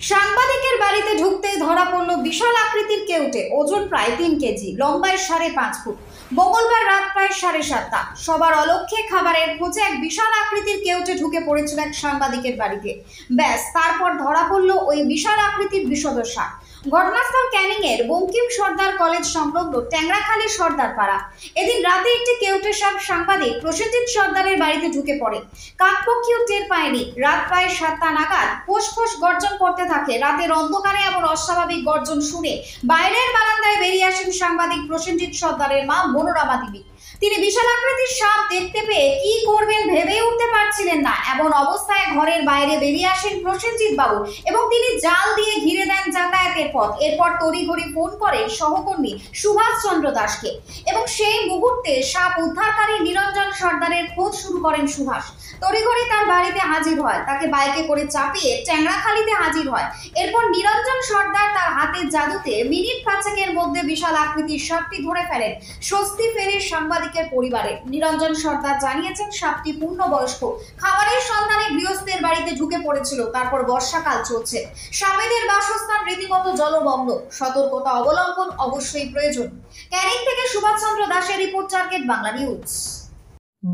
সাংবাদিকের বাড়িতে ঢুকতেই ধরা পড়ল বিশাল আকৃতির কেউটে, ওজন প্রায় 3 কেজি, লম্বায় 5.5 ফুট। মঙ্গলবার রাত প্রায় 7:30 সবার অলক্ষ্যে খাবারের খোঁজে এক বিশাল আকৃতির কেউটে ঢুকে পড়েছিল এক সাংবাদিকের বাড়িতে। ব্যাস, তারপর ধরা পড়ল ওই বিশাল আকৃতির বিষধর সাপ। ঘটনাস্থল ক্যানিং এর বঙ্কিম সর্দার কলেজ সংলগ্ন ট্যাংরাখালী সর্দার পাড়া। এদিন রাতে একটি কেউটে সাপ সাংবাদিক প্রসেনজিৎ সর্দারের বাড়িতে ঢুকে পড়ে। কাকপক্ষীও টের পায়নি। রাত প্রায় 7টা নাগাদ ফোঁস ফোঁস গর্জন করতে থাকে। রাতের অন্ধকারে এমন অস্বাভাবিক গর্জন শুনে বাইরের বারান্দায় বেরিয়ে আসেন সাংবাদিক প্রসেনজিৎ সর্দারের মা মনোরমা দেবী। তিনি বিশাল আকৃতির সাপ দেখতে পেয়ে কি করবেন ভেবেই উঠতে পারছিলেন না। এমন অবস্থায় ঘরের বাইরে বেরিয়ে আসেন প্রসেনজিৎ বাবু এবং তিনি জাল দিয়ে ঘিরে দেন যাতায়াতের পথ। এরপর তড়িঘড়ি ফোন করেন সহকর্মী সুভাষ চন্দ্র দাসকে এবং সেই মুহূর্তে সাপ উদ্ধারকারী নিরঞ্জন সর্দারের খোঁজ শুরু করেন সুভাষ। তড়িঘড়ি তার বাড়িতে হাজির হয়, তাকে বাইকে করে চাপিয়ে ট্যাংরাখালীতে হাজির হয়। এরপর নিরঞ্জন সর্দার তার হাতের জাদুতে মিনিট 5-এর মধ্যে বিশাল আকৃতির সাপটি ধরে ফেলেন। স্বস্তি ফেরে সাংবাদিকের পরিবারে। নিরঞ্জন সর্দার জানিয়েছেন সাপটি পূর্ণবয়স্ক, খাবারের সন্ধানে গৃহস্থের বাড়িতে ঢুকে পড়েছিল। তারপর বর্ষাকাল চলছে, সাপেদের বাসস্থান রীতিমতো জলমগ্ন। সতর্কতা অবলম্বন অবশ্যই প্রয়োজন। ক্যানিং থেকে সুভাষ চন্দ্র দাসের রিপোর্ট, টার্গেট বাংলা নিউজ।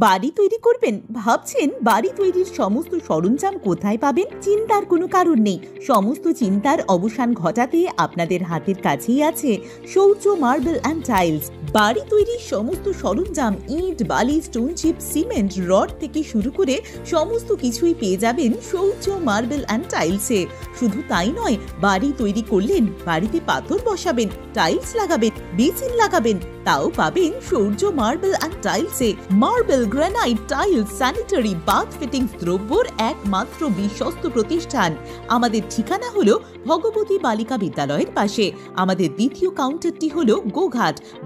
বাড়ি তৈরি করবেন? ভাবছেন বাড়ি তৈরির সমস্ত সরঞ্জাম কোথায় পাবেন? চিন্তার কোনো কারণ নেই। সমস্ত চিন্তার অবসান ঘটাতে আপনাদের হাতের কাছেই আছে শৌর্য মার্বেল অ্যান্ড টাইলস। বাড়ি তৈরির সমস্ত সরঞ্জাম, ইট, বালি, স্টোন চিপ, সিমেন্ট, রড থেকে শুরু করে সমস্ত কিছুই পেয়ে যাবেন শৌর্য মার্বেল অ্যান্ড টাইলসে। শুধু তাই নয়, বাড়ি তৈরি করলেন, বাড়িতে পাথর বসাবেন, টাইলস লাগাবেন, বেসিন লাগাবেন, তাও পাবেন শৌর্য মার্বেল অ্যান্ড টাইলসে। Marble, granite, tiles, sanitary, bath fittings দ্রব্যর একমাত্র বিশ্বস্ত প্রতিষ্ঠান। আমাদের ঠিকানা হলো ভগবতী বালিকা বিদ্যালয়ের পাশে। আমাদের দ্বিতীয় কাউন্টারটি হলো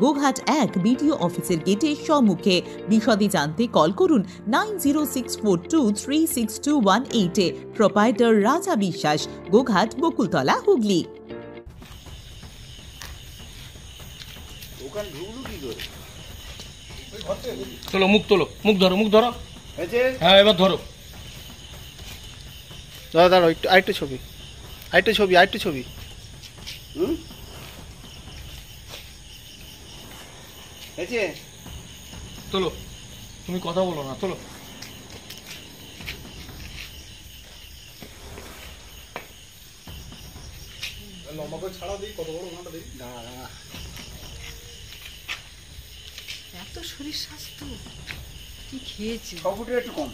গোঘাট 1 বিডিও অফিসের গেটের সম্মুখে। বিশদে জানতে কল করুন 9064236218-এ। প্রোপাইটার রাজা বিশ্বাস, গোঘাট, বকুলতলা, হুগলি। চলো, মুখ তোলো, মুখ ধরো, মুখ ধরো। হ্যাঁ, এবার ধরো। দাঁড়া দাঁড়া, আরেকটা ছবি, আরেকটা ছবি, আরেকটা ছবি। তোলো, তুমি কথা বলো না, তোলো। লম্বা করে ছাড়া দিই, কত বড় ঘন্টা দিই। দাঁড়া দাঁড়া, এত শরীর স্বাস্থ্য কি খেয়েছে? 6 ফুটের একটু কম।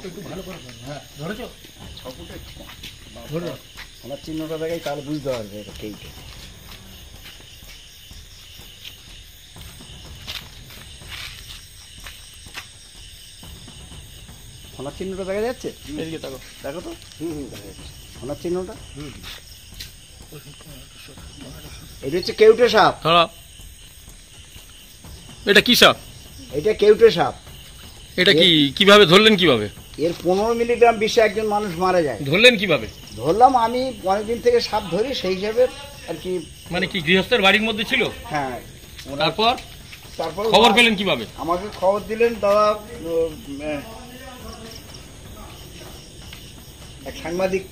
একটু ভালো করে হ্যাঁ, ধরেছো? 6 ফুটের একটু কম। ধরো, আমার চিহ্নটা দেখাই, তাহলে বুঝতে পারবে এটা কেইটে। ফোনার চিহ্নটা দেখা যাচ্ছে? এদিকে তাকো, দেখো তো। দেখা যাচ্ছে ফোনার চিহ্নটা। এটা হচ্ছে কেউটে সাপ। ধরো। এটা কি সাপ? এটা কেউটে সাপ। এটা কি কিভাবে ধরলেন? কিভাবে এর 15 মিলিগ্রাম বিষে একজন মানুষ মারা যায়। ধরলেন কিভাবে? ধরলাম, আমি অনেকদিন থেকে সাপ ধরি, সেই হিসাবে আর কি। মানে কি গৃহস্থের বাড়ির মধ্যে ছিল? হ্যাঁ। তারপর তারপর খবর পেলেন কিভাবে? আমাকে খবর দিলেন দাদা, এক সাংবাদিক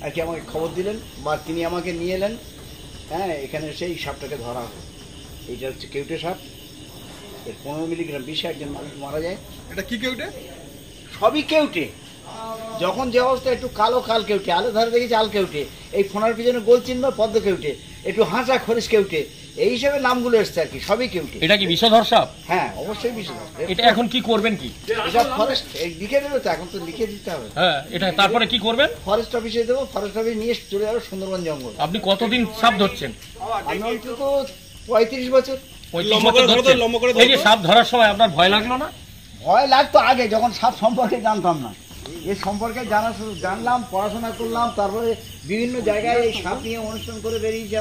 আর কি আমাকে খবর দিলেন, বা তিনি আমাকে নিয়ে এলেন। হ্যাঁ, এখানে সেই সাপটাকে ধরা হলো। এইটা হচ্ছে কেউটে সাপ। এর 15 মিলিগ্রাম বিষে একজন মানুষ মারা যায়। এটা কি কেউটে? সবই কেউটে। যখন যে অবস্থা, একটু কালো কাল কেউটে, আলো ধারে দেখেছি আল কেউটে, এই ফোনার পিছনে গোল চিহ্ন পদ্ম কেউটে, একটু হাঁসা খরিশ কেউটে, এই হিসেবে নামগুলো এসছে আর কি। সবই কেউটে। এটা কি বিষধর সাপ? হ্যাঁ, অবশ্যই বিষধর। এটা এখন কি করবেন? কি এটা ফরেস্ট লিখে দেবে তো, এখন তো লিখে দিতে হবে। হ্যাঁ, এটা তারপরে কি করবেন? ফরেস্ট অফিসে দেবো, ফরেস্ট অফিস নিয়ে চলে যাবো সুন্দরবন জঙ্গল। আপনি কতদিন সাপ ধরছেন? আমি অন্তত 35 বছর। 35 বছর ধরছেন। এই যে সাপ ধরার সময় আপনার ভয় লাগলো না? ভয় লাগতো আগে, যখন সাপ সম্পর্কে জানতাম না। এর সম্পর্কে জানলাম, পড়াশোনা করলাম, তারপরে বিভিন্ন জায়গায় এই সাপ নিয়ে অনুষ্ঠান করে বেরিয়েছি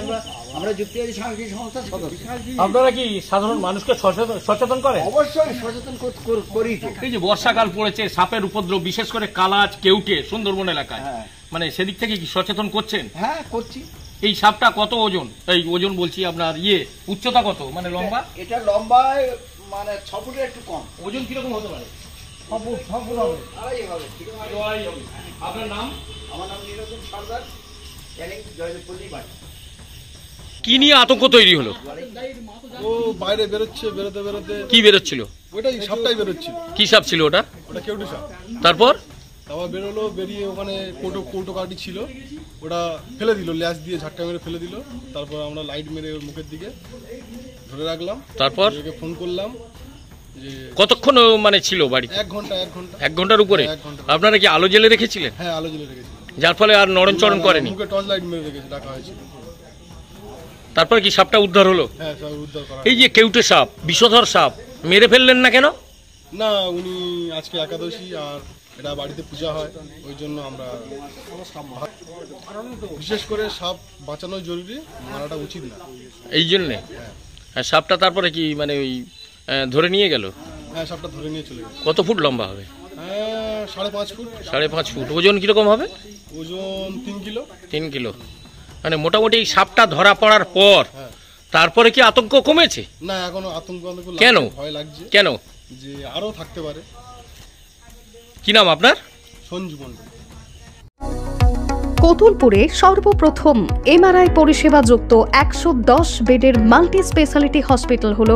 আমরা যুক্তিবাদী সাংস্কৃতিক সংস্থার সদস্য। আপনারা কি সাধারণ মানুষকে সচেতন করেন? অবশ্যই সচেতন করি। এই যে বর্ষাকাল পড়েছে, সাপের উপদ্রব বিশেষ করে কালাজ, কেউটে সুন্দরবন এলাকায়, মানে সেদিক থেকে কি সচেতন করছেন? হ্যাঁ, করছি। এই সাপটা কত ওজন? এই ওজন বলছি আপনার উচ্চতা কত, মানে লম্বা? এটা লম্বায় মানে 6 ফুটের একটু কম। ওজন কিরকম হতে পারে? সব হবে আড়াই হবে, ঠিক আছে। আপনার নাম? আমার নাম নীরঞ্জন সর্দার, ক্যানিং জয়দেবপল্লী বাড়ি। কি নিয়ে আতঙ্ক তৈরি হলো? ও বাইরে বেরোচ্ছে, বেরোতে বেরোতে কি বেরোচ্ছিল? ওইটাই সাপটাই বেরোচ্ছিল। কি সাপ ছিল ওটা? ওটা কেউটি সাপ। তারপর তারপর বেরোলো, বেরিয়ে ওখানে কৌটো কাটি ছিল, ওটা ফেলে দিল, ল্যাস দিয়ে ঝাটকা মেরে ফেলে দিল। তারপর আমরা লাইট মেরে ওর মুখের দিকে ধরে রাখলাম। তারপর ওকে ফোন করলাম যে কতক্ষণ মানে ছিল বাড়িতে? 1 ঘন্টা। 1 ঘন্টার উপরে? 1 ঘন্টা। আপনারা কি আলো জ্বেলে রেখেছিলেন? হ্যাঁ, আলো জ্বেলে রেখেছি, যার ফলে আর নড়নচড়ন করেনি? মুখে টর্চ লাইট মেরে রেখেছি, রাখা হয়েছিল। তারপরে কি সাপটা উদ্ধার হলো? হ্যাঁ, সব উদ্ধার করা। এই যে কেউটে সাপ, বিষধর সাপ, মেরে ফেললেন না কেন? না, উনি আজকে একাদশী আর এটা বাড়িতে পূজা হয়, ওই জন্য আমরা বিশেষ করে সাপ বাঁচানো জরুরি, মারাটা উচিত না, এই জন্যে। আর সাপটা তারপরে কি মানে ওই ধরে নিয়ে গেল? হ্যাঁ, সাপটা ধরে নিয়ে চলে গেছে। কত ফুট লম্বা হবে? 5.5 ফুট। 5.5 ফুট। ওজন কিরকম হবে? ওজন 3 কিলো। 3 কিলো। মানে মোটামুটি এই সাপটা ধরা পড়ার পর হ্যাঁ। তারপরে কি আতঙ্ক কমেছে? না, এখনো আতঙ্ক লাগছে, কেন? ভয় লাগছে। কেন? যে আরো থাকতে পারে। কি নাম আপনার? সঞ্জু মণ্ডল। কতুলপুরে সর্বপ্রথম এমআরআই পরিষেবা যুক্ত 110 বেডের মাল্টি স্পেশালিটি হসপিটাল হল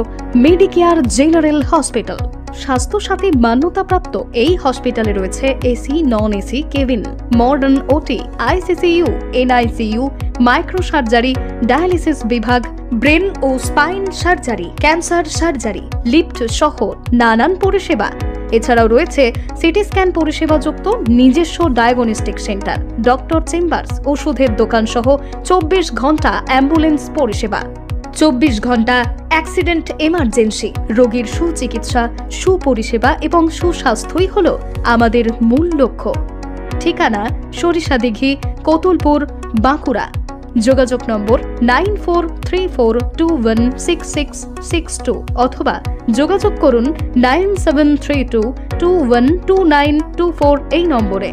মেডিকেয়ার জেনারেল হসপিটাল। স্বাস্থ্যসাথী মান্যতাপ্রাপ্ত এই হসপিটালে রয়েছে AC, non AC cabin, modern OT, ICCU, NICU, micro surgery, dialysis বিভাগ, ব্রেন ও spine surgery, cancer surgery, lift সহ নানান পরিষেবা। এছাড়াও রয়েছে সিটি স্ক্যান পরিষেবা যুক্ত নিজস্ব ডায়াগনস্টিক সেন্টার, ডক্টর চেম্বার্স, ওষুধের দোকান সহ 24 ঘন্টা অ্যাম্বুলেন্স পরিষেবা। 24 ঘন্টা অ্যাক্সিডেন্ট এমার্জেন্সি। রোগীর সুচিকিৎসা, সুপরিষেবা এবং সুস্বাস্থ্যই হল আমাদের মূল লক্ষ্য। ঠিকানা সরিষাদিঘি, কতুলপুর, বাঁকুড়া। যোগাযোগ নম্বর 9434216662 অথবা যোগাযোগ করুন 9732212924 এই নম্বরে।